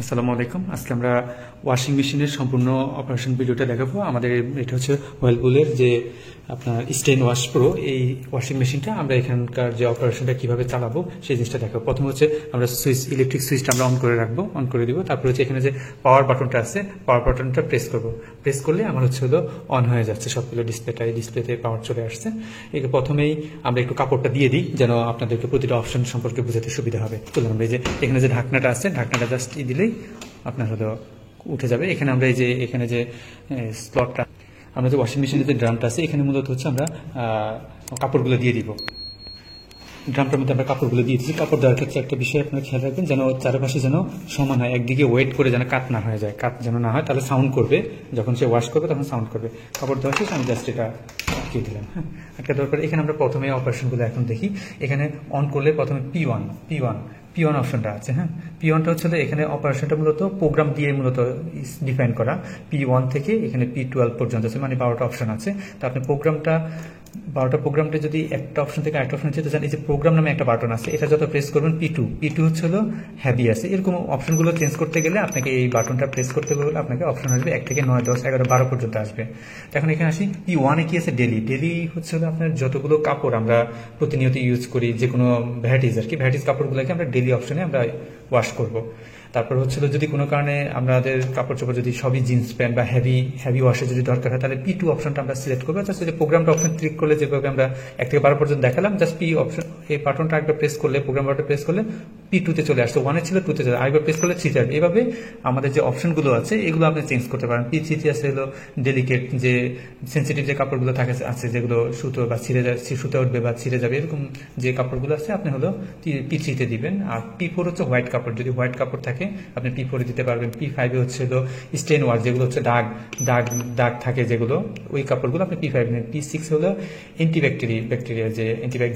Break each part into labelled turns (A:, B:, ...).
A: আসসালামু আলাইকুম। আজকে আমরা ওয়াশিং মেশিনের সম্পূর্ণ অপারেশন ভিডিওটা দেখাবো। আমাদের এটা হচ্ছে ওয়েলপুলের যে আপনার স্টেন ওয়াশ প্রো, এই ওয়াশিং মেশিনটা আমরা এখানকার যে অপারেশনটা কিভাবে চালাবো সেই জিনিসটা দেখাবো। প্রথম হচ্ছে আমরা ইলেকট্রিক সুইচটা আমরা অন করে রাখবো, অন করে দিব। তারপর হচ্ছে এখানে যে পাওয়ার বাটনটা আছে, পাওয়ার বাটনটা প্রেস করব। প্রেস করলে আমার হচ্ছে হলো অন হয়ে যাচ্ছে সবগুলো ডিসপ্লেটা, এই ডিসপ্লেতে পাওয়ার চলে আসছে। একে প্রথমেই আমরা একটু কাপড়টা দিয়ে দিই যেন আপনাদেরকে প্রতিটা অপশন সম্পর্কে বুঝাতে সুবিধা হবে। চলুন আমরা এই যে এখানে যে ঢাকনাটা আছে, ঢাকনাটা জাস্ট দিলেই আপনার হলো উঠে যাবে। এখানে আমরা এই যে এখানে যে স্লটটা, আমরা যে ওয়াশিং মেশিনের যে ড্রামটা আছে, এখানে মূলত হচ্ছে আমরা কাপড়গুলো দিয়ে দিব। ড্রামটার মধ্যে আমরা কাপড়গুলো দিয়ে দিচ্ছি। কাপড় দেওয়ার ক্ষেত্রে একটা বিষয় আপনারা খেয়াল রাখবেন যেন চারপাশে যেন সমান হয়, একদিকে ওয়েট করে যেন কাট না হয়ে যায়। কাট যেন না হয়, তাহলে সাউন্ড করবে, যখন সে ওয়াশ করবে তখন সাউন্ড করবে। কাপড় দেওয়া শেষ, আমি জাস্ট এটা আটকে দিলাম। হ্যাঁ, আটকে দেওয়ার পরে এখানে আমরা প্রথমে অপারেশনগুলো এখন দেখি। এখানে অন করলে প্রথমে P1 অপশনটা আছে। হ্যাঁ, P1টা হচ্ছে এখানে অপারেশনটা মূলত প্রোগ্রাম দিয়ে মূলত ডিফাইন করা। P1 থেকে এখানে P12 পর্যন্ত আছে, মানে 12টা অপশন আছে। তো আপনি প্রোগ্রামটা 12টা প্রোগ্রামটা যদি একটা অপশন থেকে আরেকটা অপশন যেতে চান, এই যে প্রোগ্রাম নামে একটা বাটন আছে, এটা যত প্রেস করবেন P2 হচ্ছে হলো হ্যাভি আছে। এরকম অপশনগুলো চেঞ্জ করতে গেলে আপনাকে এই বাটনটা প্রেস করতে গেলে আপনাকে অপশন আসবে 1 থেকে 9, 10, 11, 12 পর্যন্ত আসবে। এখন এখানে আসি P1-এ কি আছে, ডেলি হচ্ছে হলো আপনার যতগুলো কাপড় আমরা প্রতিনিয়ত ইউজ করি, যে কোনো ভ্যারাইটিস আর কি, ভ্যারাইটিস কাপড়গুলোকে আমরা ডেলি অপশনে আমরা ওয়াশ করব। তারপর হচ্ছিল যদি কোনো কারণে আমাদের কাপড় চোপড় যদি সবই জিন্স প্যান্ট বা হেভি ওয়াশে যদি দরকার হয়, তাহলে P2 অপশনটা আমরা সিলেক্ট করবো। জাস্ট যে প্রোগ্রামটা অপশন ক্লিক করলে যেভাবে আমরা 1 থেকে 12 পর্যন্ত দেখালাম, জাস্ট P অপশন এই বাটনটা একবার প্রেস করলে, প্রোগ্রাম বাটনটা প্রেস করলে P2-তে চলে আসছে। 1-এ ছিল, 2-তে চলে, আরেকবার প্রেস করলে 3 যাবে। এভাবে আমাদের যে অপশনগুলো আছে এগুলো আপনি চেঞ্জ করতে পারেন। P3-তে আছে হলো ডেলিকেট, যে সেন্সিটিভ যে কাপড়গুলো থাকে আছে, যেগুলো সুতো বা ছিঁড়ে যায়, সুতো উঠবে বা ছিঁড়ে যাবে, এরকম যে কাপড়গুলো আছে আপনি হলো P3-তে দিবেন। আর P4 হচ্ছে হোয়াইট কাপড়, যদি হোয়াইট কাপড় থাকে আপনি P4 দিতে পারবেন। P5-এ হচ্ছে হলো স্টেন ওয়াশ, যেগুলো হচ্ছে দাগ থাকে যেগুলো, ওই কাপড়গুলো আপনি P5 নেন। P6 হলো ব্যাকটেরিয়া যে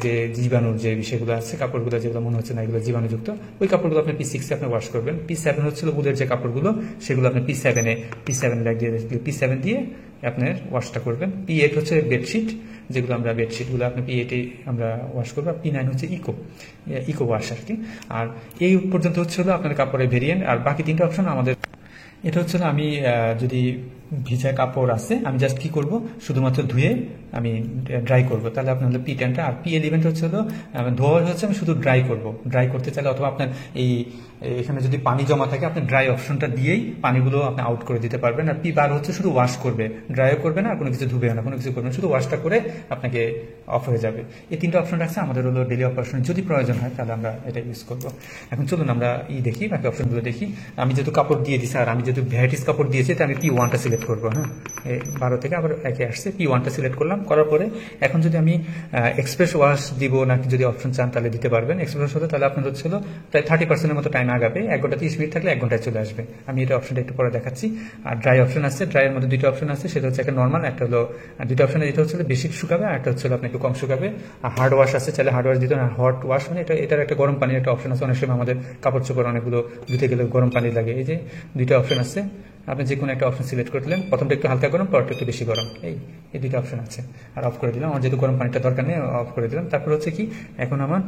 A: যে জীবাণুর যে বিষয়গুলো আছে, কাপড়গুলো যেগুলো মনে হচ্ছে না এগুলো জীবাণুযুক্ত, ওই কাপড়গুলো আপনি P6-এ আপনি ওয়াশ করবেন। P7 হচ্ছে উলের যে কাপড়গুলো, সেগুলো আপনি P7 ব্যাগ দিয়ে P7 দিয়ে আপনার ওয়াশটা করবেন। P8 হচ্ছে বেডশিট, যেগুলো আমরা বেডশিটগুলো আপনি P8-এ আমরা ওয়াশ করবো। P9 হচ্ছে ইকো ওয়াশ আর কি। আর এই পর্যন্ত হচ্ছে হলো আপনার কাপড়ের ভেরিয়েন্ট। আর বাকি 3টা অপশন আমাদের। এটা হচ্ছে না, আমি যদি ভিজা কাপড় আছে, আমি জাস্ট কি করব, শুধুমাত্র ধুয়ে আমি ড্রাই করব, তাহলে আপনার হলো P10টা। আর P11 হচ্ছে হলো ধোয়া হচ্ছে আমি শুধু ড্রাই করব। ড্রাই করতে চাইলে অথবা আপনার এখানে যদি পানি জমা থাকে, আপনি ড্রাই অপশনটা দিয়েই পানিগুলো আপনি আউট করে দিতে পারবেন। আর P12 হচ্ছে শুধু ওয়াশ করবে, ড্রাইও করবে না, আর কোনো কিছু ধুবে না, কোনো কিছু করবে না, শুধু ওয়াশটা করে আপনাকে অফ হয়ে যাবে। এই 3টা অপশন আছে আমাদের হলো ডেলি অপারেশন। যদি প্রয়োজন হয় তাহলে আমরা এটা ইউজ করবো। এখন চলুন আমরা দেখি, বাকি অপশনগুলো দেখি। আমি যেহেতু কাপড় দিয়ে দিচ্ছি, আর আমি যেহেতু ভ্যারাইটিস কাপড় দিয়েছি, তাই আমি P1টা সিলেক্ট করবো। হ্যাঁ, 12 থেকে আবার একে আসছে, P1টা সিলেক্ট করলাম। করার পরে এখন যদি আমি এক্সপ্রেস ওয়াশ দিব নাকি যদি অপশন চান তাহলে দিতে পারবেন। এক্সপ্রেস হতে তাহলে আপনার হচ্ছে প্রায় 30% মতো টাইম আগাবে। 1 ঘন্টা 30 মিনিট থাকলে 1 ঘন্টায় চলে আসবে। আমি এটা অপশনটা একটু পরে দেখাচ্ছি। আর ড্রাই অপশন আছে, ড্রাইয়ের মধ্যে 2টা অপশন আছে, সেটা হচ্ছে একটা নর্মাল, একটা হলো 2টা অপশন। এটা হচ্ছে বেশি শুকাবে, আর একটা হচ্ছে আপনি একটু কম শুকাবে। আর হার্ড ওয়াশ আছে, চাইলে হার্ড ওয়াশ দিতে না, হট ওয়াশ মানে এটার একটা গরম পানির একটা অপশন আছে। অনেক সময় আমাদের কাপড় চোপড় অনেকগুলো ধুতে গেলে গরম পানি লাগে। এই যে 2টা অপশন আছে, আপনি যে কোনো একটা অপশন সিলেক্ট করলেন। প্রথমটা একটু হালকা গরম, পরটা একটু বেশি গরম, এই 2টা অপশন আছে। আর অফ করে দিলাম, আমার যেহেতু গরম পানিটা দরকার নেই, অফ করে দিলাম। তারপর হচ্ছে কি, এখন আমার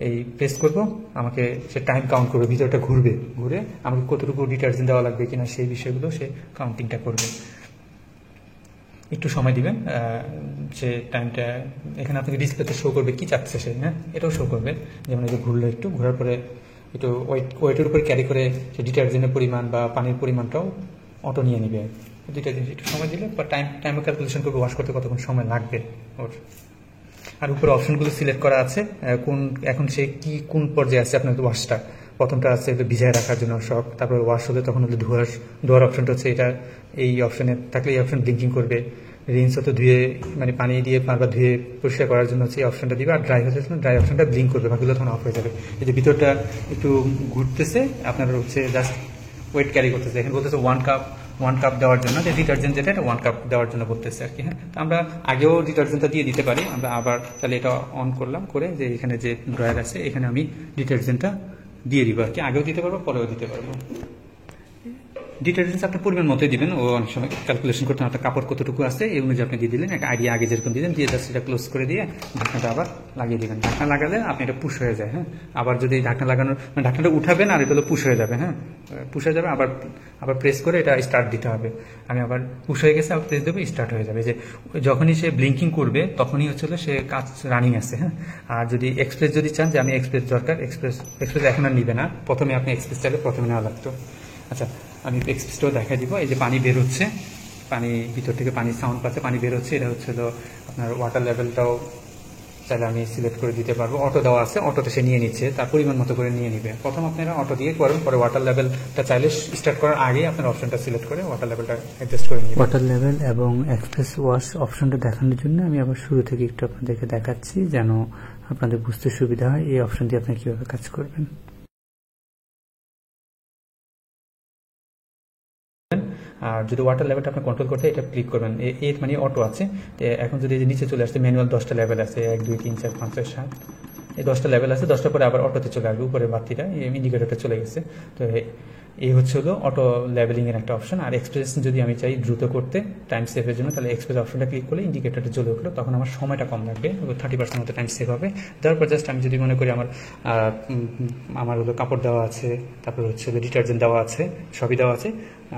A: এই প্রেস করব, আমাকে সে টাইম কাউন্ট করবে, ভিতরটা ঘুরে আমাকে কতটুকু ডিটারজেন্ট দেওয়া লাগবে কিনা সেই বিষয়গুলো সে কাউন্টিংটা করবে। একটু সময় দিবেন, সে টাইমটা এখানে আপনাকে ডিসপ্লেতে শো করবে কি চাচ্ছে সে। হ্যাঁ, এটাও শো করবে, যেমন এই যে ঘুরলো, একটু ঘোরার পরে একটু ওয়েটের উপর ক্যারি করে সে ডিটারজেন্টের পরিমাণ বা পানির পরিমাণটাও অটো নিয়ে নিবে। 2টা জিনিস একটু সময় দিলে বা টাইম ক্যালকুলেশন করবে ওয়াশ করতে কতক্ষণ সময় লাগবে ওর। আর উপরে অপশনগুলো সিলেক্ট করা আছে, এখন সে কোন পর্যায়ে আছে আপনার ওয়াশটা। প্রথমটা আছে ভিজায় রাখার জন্য শখ, তারপরে ওয়াশ হলে তখন হলে ধোয়ার অপশনটা হচ্ছে এটা। এই অপশনে থাকলে এই অপশন ব্লিঙ্কিং করবে। রিন্স হতে ধুয়ে, মানে পানি দিয়ে বারবার ধুয়ে পরিষ্কার করার জন্য হচ্ছে এই অপশনটা দিবে। আর ড্রাই হচ্ছে ড্রাই অপশনটা ব্লিঙ্ক করবে, বাকিগুলো তখন অফ হয়ে যাবে। এই যে ভিতরটা একটু ঘুরতেছে, আপনার হচ্ছে জাস্ট ওয়েট ক্যারি করতেছে। এখানে বলতেছে 1 কাপ দেওয়ার জন্য, যে ডিটারজেন্ট যেটা, এটা 1 কাপ দেওয়ার জন্য বলতেছে আর কি। হ্যাঁ, তো আমরা আগেও ডিটারজেন্টটা দিয়ে দিতে পারি। আমরা আবার তাহলে এটা অন করলাম, করে যে এখানে যে ড্রয়ার আছে, এখানে আমি ডিটারজেন্টটা দিয়ে দিব আর কি। আগেও দিতে পারবো, পরেও দিতে পারবো। ডিটারজেন্ট আপনি পরিমাণ মতোই দিবেন, ও অনেক সময় ক্যালকুলেশন করতে আপনার কাপড় কতটুকু আছে এই অনুযায়ী আপনি দিয়ে দিলেন, একটা আইডিয়া আগে যেরকম দিলেন দিয়ে জাস্ট এটা ক্লোজ করে দিয়ে ঢাকনাটা আবার লাগিয়ে দিবেন। ঢাকনা লাগালে আপনি এটা পুশ হয়ে যায়। হ্যাঁ, আবার যদি ঢাকনা লাগানোর মানে ঢাকনাটা উঠাবেন আর এটা হলো পুশ হয়ে যাবে। হ্যাঁ, পুশ হয়ে যাবে, আবার আবার প্রেস করে এটা স্টার্ট দিতে হবে। আমি আবার পুশ হয়ে গেছে, আবার প্রেস দেবো, স্টার্ট হয়ে যাবে। যে যখনই সে ব্লিঙ্কিং করবে তখনই হচ্ছে সে কাজ রানিং আছে। হ্যাঁ, আর যদি এক্সপ্রেস যদি চান যে আমি এক্সপ্রেস দরকার, এক্সপ্রেস এখন আর নিবে না, প্রথমে আপনি এক্সপ্রেস চাইলে প্রথমে নেওয়া লাগতো। আচ্ছা, আমি এক্সপ্রেসটাও দেখা দিব। এই যে পানি বের হচ্ছে, পানি ভিতর থেকে পানি সাউন্ড পাচ্ছে, পানি বের হচ্ছে। এটা হচ্ছে আপনার ওয়াটার লেভেলটাও চাইলে আমি সিলেক্ট করে দিতে পারবো। অটো দেওয়া আছে, অটোতে সে নিয়ে নিচ্ছে, তার পরিমাণ মতো করে নিয়ে নিবে। প্রথম আপনারা অটো দিয়ে করেন, পরে ওয়াটার লেভেলটা চাইলে স্টার্ট করার আগে আপনার অপশনটা সিলেক্ট করে ওয়াটার লেভেলটা অ্যাডজাস্ট করে নিবে।
B: ওয়াটার লেভেল এবং এক্সপ্রেস ওয়াশ অপশনটা দেখানোর জন্য আমি আবার শুরু থেকে একটু আপনাদেরকে দেখাচ্ছি যেন আপনাদের বুঝতে সুবিধা হয় এই অপশন দিয়ে আপনি কিভাবে কাজ করবেন।
A: আর যদি ওয়াটার লেভেলটা আপনি কন্ট্রোল করতে এটা ক্লিক করবেন, এর মানে অটো আছে। এখন যদি নিচে চলে আসছে ম্যানুয়াল 10টা লেভেল আছে, 1 2 3 4 5 6 7, এই 10টা লেভেল আছে। 10টা পরে আবার অটোতে চলে আসবে, উপরে বাতিটা ইন্ডিকেটরটা চলে গেছে। তো এই হচ্ছে অটো লেভেলিং এর একটা অপশন। আর এক্সপ্রেস যদি আমি চাই দ্রুত করতে টাইম সেভের জন্য, তাহলে এক্সপ্রেস অপশনটা ক্লিক করলে ইন্ডিকেটরটা চলে উঠলো, তখন আমার সময়টা কম লাগবে, 30% মতো টাইম সেভ হবে। তারপর জাস্ট আমি যদি মনে করি আমার কাপড় দেওয়া আছে, তারপর হচ্ছে ডিটারজেন্ট দেওয়া আছে, সবই দেওয়া আছে,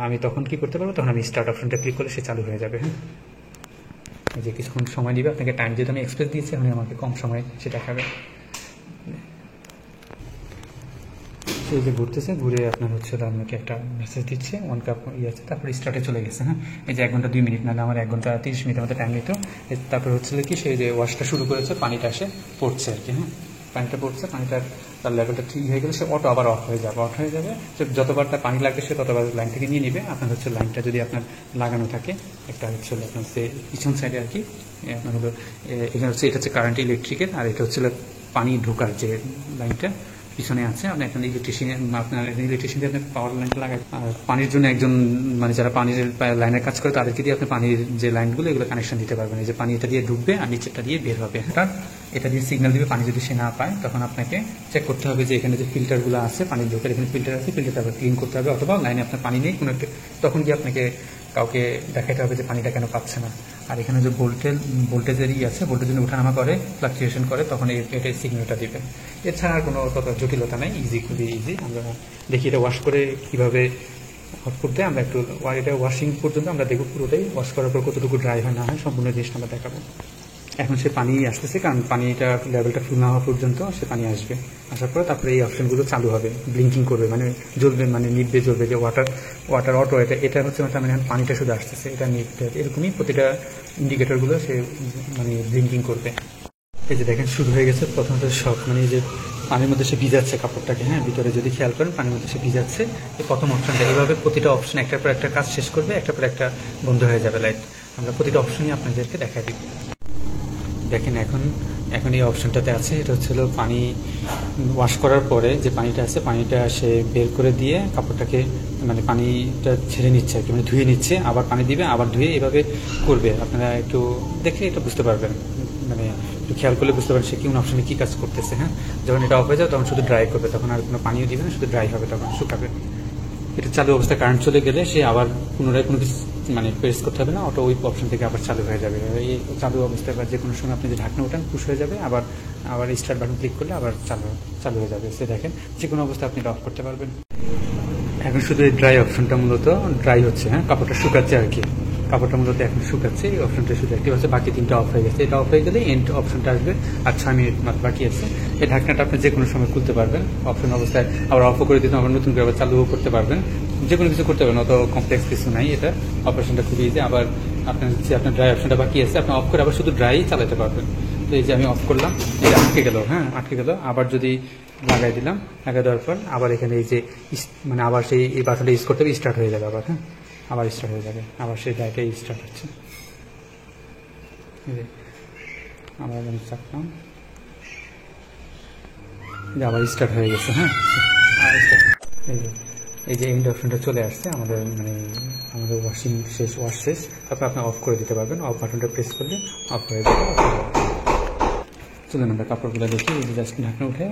A: আমি তখন কি করতে পারবো, তখন আমি স্টার্ট অপশনটা ক্লিক করলে সে চালু হয়ে যাবে। হ্যাঁ, এই যে কিছুক্ষণ সময় দিবে আপনাকে, টাইম যেহেতু আমি এক্সপ্রেস দিয়েছি এখন আমাকে কম সময় সে দেখাবে। এই যে ঘুরতেছে, ঘুরে আপনার হচ্ছে আপনাকে একটা মেসেজ দিচ্ছে 1 কাপ আছে, তারপর স্টার্টে চলে গেছে। হ্যাঁ, এই যে 1 ঘন্টা 2 মিনিট, নাহলে আমার 1 ঘন্টা 30 মিনিটের মতো টাইম নিত। তারপর হচ্ছে কি সেই যে ওয়াশটা শুরু করেছে, পানিটা এসে পড়ছে আর কি। হ্যাঁ, পানিটা পড়ছে, পানিটার তার লেভেলটা ঠিক হয়ে গেলে সে অটো আবার অফ হয়ে যাবে। সে যতবার তার পানি লাগবে সে ততবার লাইন থেকে নিয়ে নিবে। আপনার হচ্ছে লাইনটা যদি আপনার লাগানো থাকে, একটা হচ্ছে আপনার সে পিছন সাইডে আর কি, আপনার হলো এখানে হচ্ছে এটা হচ্ছে কারেন্ট ইলেকট্রিকের, আর এটা হচ্ছে পানি ঢোকার যে লাইনটা পিছনে আছে। আপনি একটা ইলেকট্রিশিয়ান, আপনার ইলেকট্রিশিয়ান দিয়ে আপনি পাওয়ার লাইনটা লাগাই, আর পানির জন্য একজন মানে যারা পানির লাইনের কাজ করে তাদেরকে দিয়ে আপনি পানির যে লাইনগুলো এগুলো কানেকশন দিতে পারবেন। এই যে পানি এটা দিয়ে ঢুকবে আর নিচেরটা দিয়ে বের হবে, এটা দিয়ে সিগন্যাল দিবে। পানি যদি সে না পায় তখন আপনাকে চেক করতে হবে যে এখানে যে ফিল্টারগুলো আছে, পানির ঢোকার এখানে ফিল্টার আছে, ফিল্টারটা আবার ক্লিন করতে হবে, অথবা লাইনে আপনার পানি নেই কোনো একটা, তখন গিয়ে আপনাকে কাউকে দেখাতে হবে যে পানিটা কেন পাচ্ছে না। আর এখানে যে ভোল্টেজের আছে, ভোল্টেজ ওঠানামা করে, ফ্লাকচুয়েশন করে, তখন এটা সিগন্যালটা দিবে। এছাড়া আর কোনো তত জটিলতা নাই, খুবই ইজি। আমরা দেখি এটা ওয়াশ করে কীভাবে আউটপুট দেয়। আমরা একটু এটা ওয়াশিং পর্যন্ত আমরা দেখব, পুরোটাই ওয়াশ করার পর কতটুকু ড্রাই হয় না হয় সম্পূর্ণ জিনিসটা আমরা দেখাবো। এখন সে পানি আসতেছে, কারণ পানিটা লেভেলটা ফুল না হওয়া পর্যন্ত সে পানি আসবে। আসার পরে তারপরে এই অপশনগুলো চালু হবে, ব্লিঙ্কিং করবে, মানে জ্বলবে, মানে নিভবে জ্বলবে। যে ওয়াটার অটো, এটা হচ্ছে মানে পানিটা শুধু আসতেছে, এটা নিভবে। এরকমই প্রতিটা ইন্ডিকেটরগুলো সে মানে ব্লিঙ্কিং করবে। এই যে দেখেন শুরু হয়ে গেছে প্রথমত শক, মানে যে পানির মধ্যে সে ভিজাচ্ছে কাপড়টাকে। হ্যাঁ, ভিতরে যদি খেয়াল করেন পানির মধ্যে সে ভিজাচ্ছে, এই প্রথম অপশনটা। এইভাবে প্রতিটা অপশন একটার পর একটা কাজ শেষ করবে, একটার পর একটা বন্ধ হয়ে যাবে লাইট। আমরা প্রতিটা অপশনই আপনাদেরকে দেখা দিব। দেখেন এখন এই অপশনটাতে আছে, এটা হচ্ছে পানি ওয়াশ করার পরে যে পানিটা আছে, পানিটা সে বের করে দিয়ে কাপড়টাকে মানে পানিটা ছেড়ে নিচ্ছে আর কি, মানে ধুয়ে নিচ্ছে, আবার পানি দিবে, আবার ধুয়ে এভাবে করবে। আপনারা একটু দেখে এটা বুঝতে পারবেন, মানে একটু খেয়াল করলে বুঝতে পারবেন সে কোন অপশনে কী কাজ করতেছে। হ্যাঁ, যখন এটা অফ হয়ে যাবে তখন শুধু ড্রাই করবে, তখন আর কোনো পানিও দিবে না, শুধু ড্রাই হবে, তখন শুকাবে। এটা চালু অবস্থায় কারেন্ট চলে গেলে সে আবার পুনরায় কোনো কিছু মানে প্রেস করতে হবে না, অটো ওই অপশন থেকে আবার চালু হয়ে যাবে। এই চালু অবস্থায় বা যে কোনো সময় আপনি যে ঢাকনা ওঠান পুশ হয়ে যাবে, আবার স্টার্ট বাটন ক্লিক করলে আবার চালু হয়ে যাবে। সে দেখেন যে কোনো অবস্থায় আপনি এটা অফ করতে পারবেন। এখন শুধু এই ড্রাই অপশনটা মূলত ড্রাই হচ্ছে। হ্যাঁ, কাপড়টা শুকাচ্ছে আর কি, কাপড়টা মূলত এখন শুকাচ্ছে। এই অপশনটা শুধু অ্যাক্টিভ আছে, বাকি 3টা অফ হয়ে গেছে। এটা অফ হয়ে গেলে এন্ড অপশনটা আসবে, আর 6 মিনিট মাত্র বাকি আছে। এই ঢাকনাটা আপনি যে কোনো সময় খুলতে পারবেন, অপশন অবস্থায় আবার অফও করে দিতে, আবার নতুন করে আবার চালুও করতে পারবেন, যে কোনো কিছু করতে পারবেন, অত কমপ্লেক্স কিছু নাই। এটা অপারেশনটা খুবই ইজি। আবার আপনার ড্রাই অপশনটা বাকি আছে, আপনি অফ করে আবার শুধু ড্রাই চালাতে পারবেন। তো এই যে আমি অফ করলাম, এটা আটকে গেল। হ্যাঁ, আটকে গেল, আবার যদি লাগাই দিলাম, লাগাই দেওয়ার পর আবার এখানে এই যে মানে আবার সেই এই বাটনটা ইউজ করতে হবে, স্টার্ট হয়ে যাবে আবার। হ্যাঁ, আবার স্টার্ট হয়ে যাবে, আবার সেই ড্রাইটাই স্টার্ট হচ্ছে। আবার আমি চাপলাম, আবার স্টার্ট হয়ে গেছে। হ্যাঁ, এই যে এন্ড অপশনটা চলে আসছে আমাদের, মানে আমাদের ওয়াশ শেষ। তারপর আপনি অফ করে দিতে পারবেন, অফ বাটনটা প্রেস করলে অফ হয়ে যাবে। চলুন আমরা কাপড়গুলো দেখি। এই যে জাস্ট ঢাকনা উঠে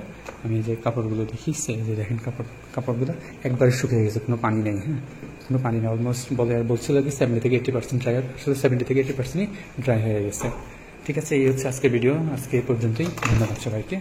A: আমি যে কাপড়গুলো দেখি, এই যে দেখেন কাপড়গুলো একবারে শুকিয়ে গেছে, কোনো পানি নেই। হ্যাঁ, কোনো পানি না, অলমোস্ট বলছিল যে 70 থেকে 80% ড্রাই, আসলে 70 থেকে 80%ই ড্রাই হয়ে গেছে। ঠিক আছে, এই হচ্ছে আজকের ভিডিও, আজকে এই পর্যন্তই। ধন্যবাদ সবাইকে।